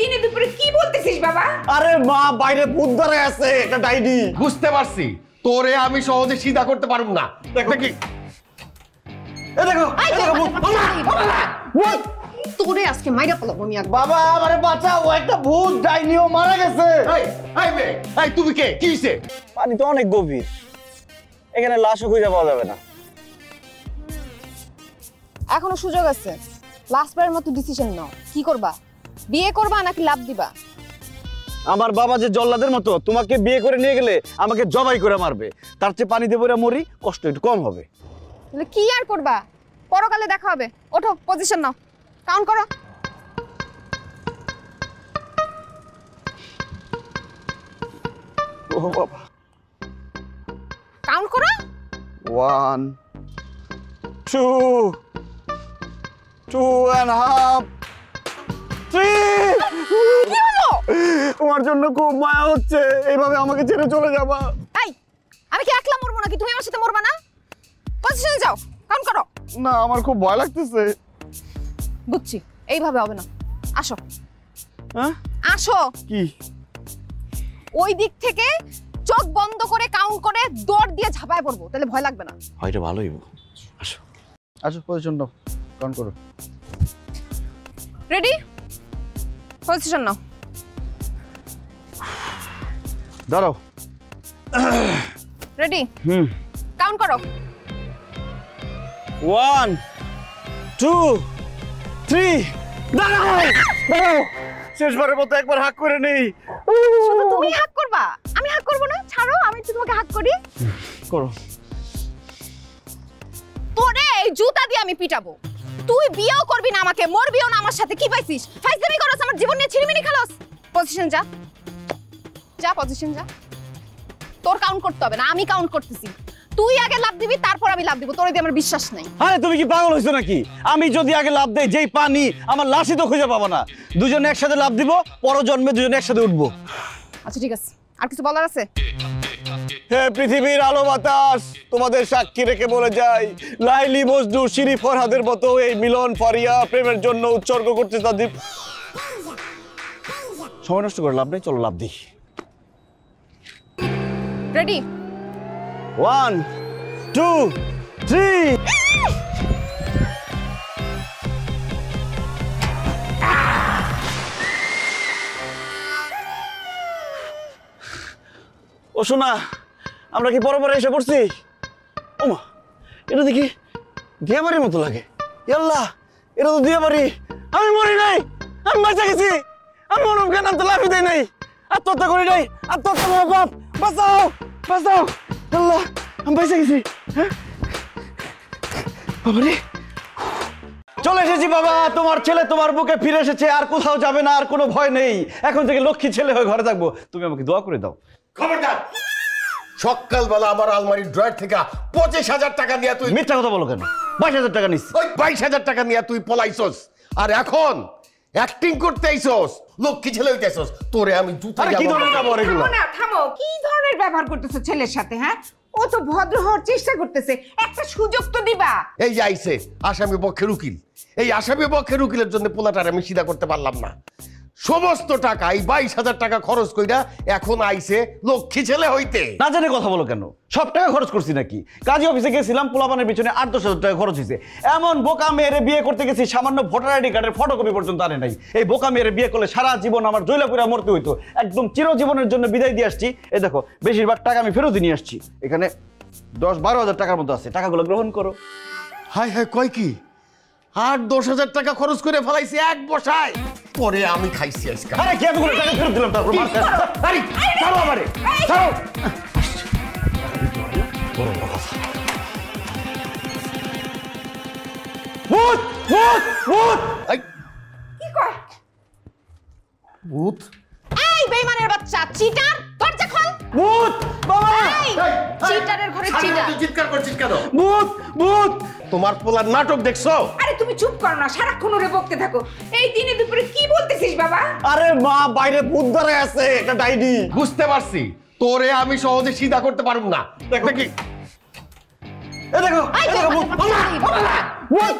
দিনে দুপুরে কি বলতেছিস বাবা? আরে মা বাইরে ভূত ধরে আছে, একটা ডাইনি। বুঝতে পারছি, তোরে আমি সহজে সিধা করতে পারব না। দেখো কি এ দেখো, ভূত। তোরে আজকে মাইরা পড়ব আমি একবার। বাবা আমারে বাঁচাও, একটা ভূত ডাইনিও মারা গেছে। এই তুমি কে? কি হইছে? পানি তো অনেক গভীর, এখানে লাশও খুঁজে পাওয়া যাবে না। এখনো সুযোগ আছে, লাস্ট বারের মতো ডিসিশন নাও। কি করবা? বিয়ে করবা নাকি লাভ দিবা? আমার বাবা যে জল্লাদের মতো তোমাকে বিয়ে করে নিয়ে গেলে আমাকে জবাই করে মারবে, তার চেয়ে পানি দেবো মরি, কষ্ট একটু কম হবে। তাহলে কি আর করবা? পরকালে দেখা হবে। ওঠো, পজিশন নাও, কাউন্ট করো। ও বাবা, কাউন্ট করো। 1 2 2.5 3। কি হলো? তোমার জন্য খুব মায়া হচ্ছে, এইভাবে আমাকে ছেড়ে চলে যাবা? এই, আমি কি একলা মরবো নাকি তুমি আমার সাথে মরবা না? পজিশনে যাও, কাউন্ট করো। না, আমার খুব ভয় লাগতেছে। বুঝছি, এইভাবে হবে না। আসো। হ্যাঁ আসো। কি? ওই দিক থেকে চোখ বন্ধ করে কাউন্ট করে দৌড় দিয়ে ঝাঁপায় পড়বো, তাহলে ভয় লাগবে না। হয়তো ভালোই। আসো আসো, পজিশন নাও, কাউন্ট করো। রেডি? পজিশন নাও। দাঁড়াও। রেডি? কাউন্ট করো। 1 2 3। দাঁড়াও দাঁড়াও, শেষবারের মতো একবার হাত করে নেই। শুধু তুমি হাত করবা, আমি হাত করব না? ছাড়ো, আমি তো তোমাকে হাত করি। করো। তোরে এই জুতা দিয়ে আমি পিটাবো। তুই বিয়েও করবি না আমাকে, মরবিও না আমার সাথে। কি পাইছিস? ফাইজলামি করছ, আমার জীবন নিয়ে ছিড়িমিনি খেলোস। পজিশন যা, যা পজিশন যা। তোর কাউন্ট করতে হবে না, আমি কাউন্ট করতেছি। তুই আগে লাভ দিবি, তারপর আমি লাভ দিব। তোরে দিয়ে আমার বিশ্বাস নাই। আরে তুমি কি পাগল হইছো নাকি? আমি যদি আগে লাভ দেই, যেই পানি আমার লাশই তো খুঁজে পাবো না। দুজনে একসাথে লাভ দিব, পরজন্মে দুজনে একসাথে উঠবো। আচ্ছা ঠিক আছে, আর কিছু বলার আছে? হে পৃথিবীর আলো বাতাস, তোমাদের সাক্ষী রেখে বলে যাই, লাইলি মজনু শিরি ফরহাদের মতো এই মিলন ফারিয়া প্রেমের জন্য উৎসর্গ করতে তাদের। সময় নষ্ট করে লাভ নেই, চলো লাভ দিই। রেডি? 1 2 3। ও শোনা, আমরা কি বরাবর এসে পড়ছি? ওমা, এটা দেখি দিয়াবাড়ির মতো লাগে। ইয়াল্লাহ, এটা তো দিয়াবাড়ি। আমি মরি নাই, আমি বাঁচা গেছি। আমি মরম কেন, তো লাফি দেয় নাই, আত্মহত্যা করি নাই। আত্মহত্যা করে বাপ, বাঁচাও বাঁচাও। আল্লাহ, আমি বাঁচা গেছি। হ্যাঁ বাবারে, চলে এসেছি বাবা। তোমার ছেলে তোমার বুকে ফিরে এসেছে, আর কোথাও যাবে না, আর কোনো ভয় নেই। এখন থেকে লক্ষ্মী ছেলে হয়ে ঘরে থাকবো। তুমি আমাকে দোয়া করে দাও। খবরদার! সকালবেলা আমার আলমারির ড্রয়ার থেকে 25,000 টাকা নিয়ে তুই মিথ্যা কথা বলো কেন? 22,000 টাকা নিচ্ছি। ওই 22,000 টাকা নিয়ে তুই পলাইছস, আর এখন অ্যাক্টিং করতে আইছস, লক্ষ্মী ছেলে হইতে আইছস। তোরে আমি জুতা আরে কি ধরনের ব্যবহার এগুলো? থামো না, থামো। কি ধরনের ব্যবহার করতেছো ছেলের সাথে? হ্যাঁ, ও তো ভদ্র হওয়ার চেষ্টা করতেছে, একটা সুযোগ তো দিবা। এই যে আইছে আসামি পক্ষের উকিল, এই আসামি পক্ষের উকিলের জন্য পোলাটার আমি সিধা করতে পারলাম না। সমস্ত টাকা, এই 22,000 টাকা খরচ কইরা এখন আইছে লক্ষ্মী ছেলে হইতে। না জানে কথা বলো কেন? সব টাকা খরচ করছি নাকি? কাজী অফিসে গেছিলাম, পোলাপানের পিছনে 8-10,000 টাকা খরচ হয়েছে। এমন বোকা মেয়েরে বিয়ে করতে গেছি, সামান্য ভোটার আইডি কার্ডের ফটোকপি পর্যন্ত আনে নাই। এই বোকা মেয়েরে বিয়ে করলে সারা জীবন আমার জৈলাপুরা মরতে হইতো। একদম চিরজীবনের জন্য বিদায় দিয়ে আসছি। এই দেখো, বেশিরভাগ টাকা আমি ফেরত নিয়ে আসছি। এখানে 10-12,000 টাকার মতো আছে, টাকাগুলো গ্রহণ করো। হাই হাই, কয় কি? 8-10,000 টাকা খরচ করে ফেলাইছি এক বসায়। পরে আমি খাইছি আজকে। আরে কি এতগুলো টাকা ফেরত দিলাম, তারপর মারতে আসছে। আরে ছাড়ো আমারে, ছাড়ো। ভূত ভূত ভূত! এই, কি কয়? ভূত? এই বেঈমানের বাচ্চা, চিটার, দরজা খোল। ভূত! বাবা! এই চিটারের ঘরে চিটার। তুই চিৎকার করছিস কেন? ভূত ভূত! তোমার পোলার নাটক দেখছো? আরে তুমি চুপ করো না, সারাক্ষণ ওরে বকতে থাকো। এই দিনে দুপুরে কি বলতেছিস বাবা? আরে মা, বাইরে ভূত ধরে আছে, একটা ডাইনি। বুঝতে পারছি, তোরে আমি সহজে সিধা করতে পারব না। দেখো কি এ দেখো, এই এ দেখো ভূত! বেঈমান। ভূত!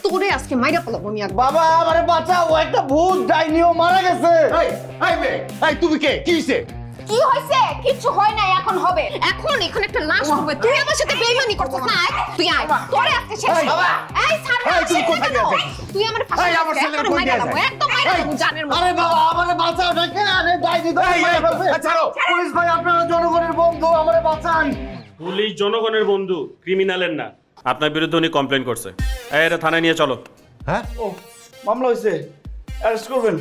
তোরে আজকে মাইরা পালাবো আমি আর বাবা আমারে বাঁচাও, ও একটা ভূত ডাইনিও মারা গেছে। এই মেয়ে, এই তুমি কে? কি হইছে? কি হইছে? কিছু হয় না, এখন হবে। এখন এখানে একটা লাশ হবে। তুই আমার সাথে বেইমানি করছিস না? তুই আয়, তোরে আজকে শেষ এই, বাবা। এই ছাড় না, এই, তুমি কোথায় যাচ্ছ? তুই আমার ফাঁসি এই, আমার ছেলের কই মাইরা নিয়ে দাও, যায়? একদম মাইরা দাও জানের মতো। আরে বাবা আমারে বাঁচাও, দেখেন আরে ডাইনি তো এই, এই, ছাড়ো। পুলিশ ভাই আপনারা জনগণের বন্ধু, আমারে বাঁচান। পুলিশ জনগণের বন্ধু, ক্রিমিনালের না। আপনার বিরুদ্ধে উনি কমপ্লেন করছে। এটা থানায় নিয়ে চলো। হ্যাঁ? ও মামলা হয়েছে, অ্যারেস্ট করবেন?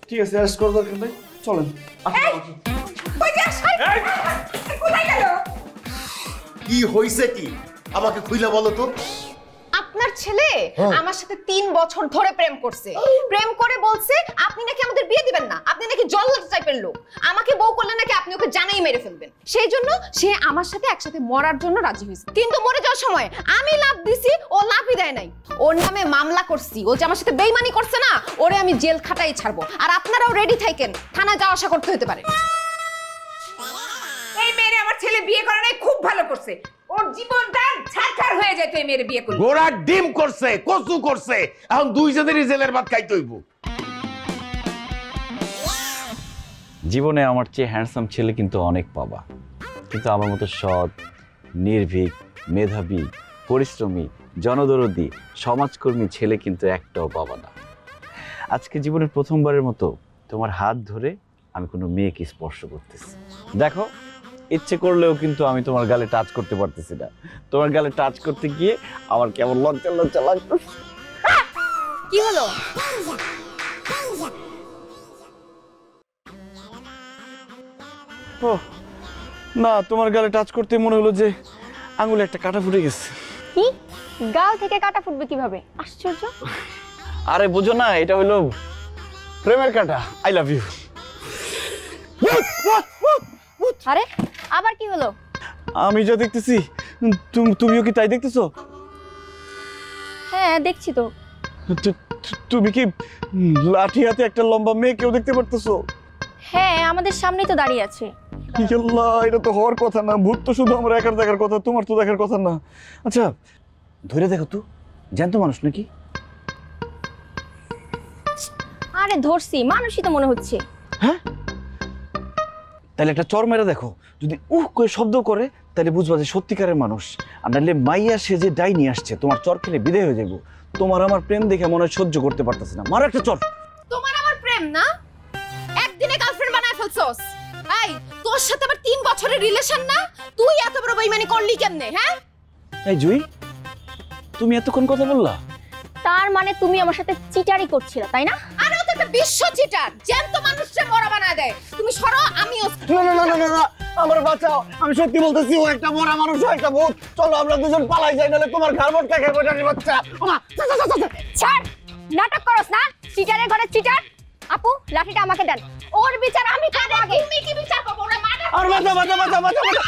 ঠিক আছে, অ্যারেস্ট করার দরকার নেই, চলেন। কই যাস? কোথায় গেল? কি হইছে কি? আমাকে খুইলা বলো তো। আপনার ছেলে আমার সাথে 3 বছর ধরে প্রেম করছে। প্রেম করে বলছে আপনি নাকি আমাদের বিয়ে দিবেন না, আপনি নাকি জল্লাদ টাইপের লোক। আমাকে বউ করলে নাকি আপনি ওকে জানাই মেরে ফেলবেন। সেই জন্য সে আমার সাথে একসাথে মরার জন্য রাজি হয়েছে। কিন্তু মরে যাওয়ার সময় আমি লাভ দিছি, ও লাভই দেয় নাই। ওর নামে মামলা করছি। ও যে আমার সাথে বেইমানি করছে না, ওরে আমি জেল খাটাই ছাড়বো। আর আপনারাও রেডি থাকেন, থানায় যাওয়া আসা করতে হতে পারে। এই মেয়েরে আমার ছেলে বিয়ে করে নাই, খুব ভালো করছে। ওর জীবনটা ছারখার হয়ে যায় তো এই মেয়েরে বিয়ে করলে। ঘোড়ার ডিম করছে, কচু করছে, এখন দুইজনেরই জেলের ভাত খাইতে হইব। জীবনে আমার চেয়ে হ্যান্ডসাম ছেলে কিন্তু অনেক পাবা, কিন্তু আমার মতো সৎ, নির্ভীক, মেধাবী, পরিশ্রমী, জনদরদী, সমাজকর্মী ছেলে কিন্তু একটাও পাবা না। আজকে জীবনের প্রথমবারের মতো তোমার হাত ধরে আমি কোনো মেয়েকে স্পর্শ করতেছি। দেখো, ইচ্ছে করলেও কিন্তু আমি তোমার গালে টাচ করতে পারতেছি না। তোমার গালে টাচ করতে গিয়ে আমার কেমন লজ্জা লজ্জা লাগতেছে। কি হলো? ও না, তোমার গালে টাচ করতে মনে হলো যে আঙুলে একটা কাঁটা ফুটে গেছে। কি? গাল থেকে কাটা ফুটবে কিভাবে? আশ্চর্য। আরে বুঝো না, এটা হলো প্রেমের কাঁটা। I love you. আরে আবার কি হলো? আমি যা দেখতেছি তুমিও কি তাই দেখতেছো? হ্যাঁ দেখছি তো। তুমি কি লাঠি হাতে একটা লম্বা মেয়েকেও দেখতে পারতেছো? হ্যাঁ আমাদের সামনেই তো দাঁড়িয়ে আছে। আল্লাহ, এটা তো হওয়ার কথা না। ভূত তো শুধু আমার একার দেখার কথা, তোমার তো দেখার কথা না। আচ্ছা ধরে দেখো তো, জ্যান্ত মানুষ নাকি? আরে ধরছি, মানুষই তো মনে হচ্ছে। হ্যাঁ, তাহলে একটা চর মেরে দেখো, যদি করে শব্দ করে তাহলে বুঝবা যে সত্যিকারের মানুষ। আর নাহলে মাইয়া সে যে ডাইনি আসছে, তোমার চর খেলে বিদায় হয়ে যাবো। তোমার আমার প্রেম দেখে মনে হয় সহ্য করতে পারতেছে না। মারো একটা চর। তোমার আমার প্রেম না, একদিনে গার্লফ্রেন্ড বানায় ফেলছস। এই তোর সাথে আবার 3 বছরের রিলেশন না, তুই এত বড় বেইমানি করলি কেমনে? হ্যাঁ এই জুই, তুমি এতক্ষণ কথা বললা? তার মানে তুমি আমার সাথে চিটারি করছিলে তাই না? আরে ও তো একটা বিশ্ব চিটার, জ্যান্ত মানুষকে মরা বানায় দেয়। তুমি সরো, আমিও না না না না না, আমার বাঁচাও, আমি সত্যি বলতেছি, ও একটা মরা মানুষ, ও একটা ভূত। চলো আমরা দুজন পালাই যাই, নাহলে তোমার ঘর মোটকা খেয়ে জানি বাচ্চা। ছাড়, নাটক করস না। চিটারের ঘরে চিটার। আপু লাঠিটা আমাকে দেন, ওর বিচার আমি করব আগে। তুমি কি বিচার করবো? ওরে মার। আর বাঁচা বাঁচা বাঁচা বাঁচা বাঁচা।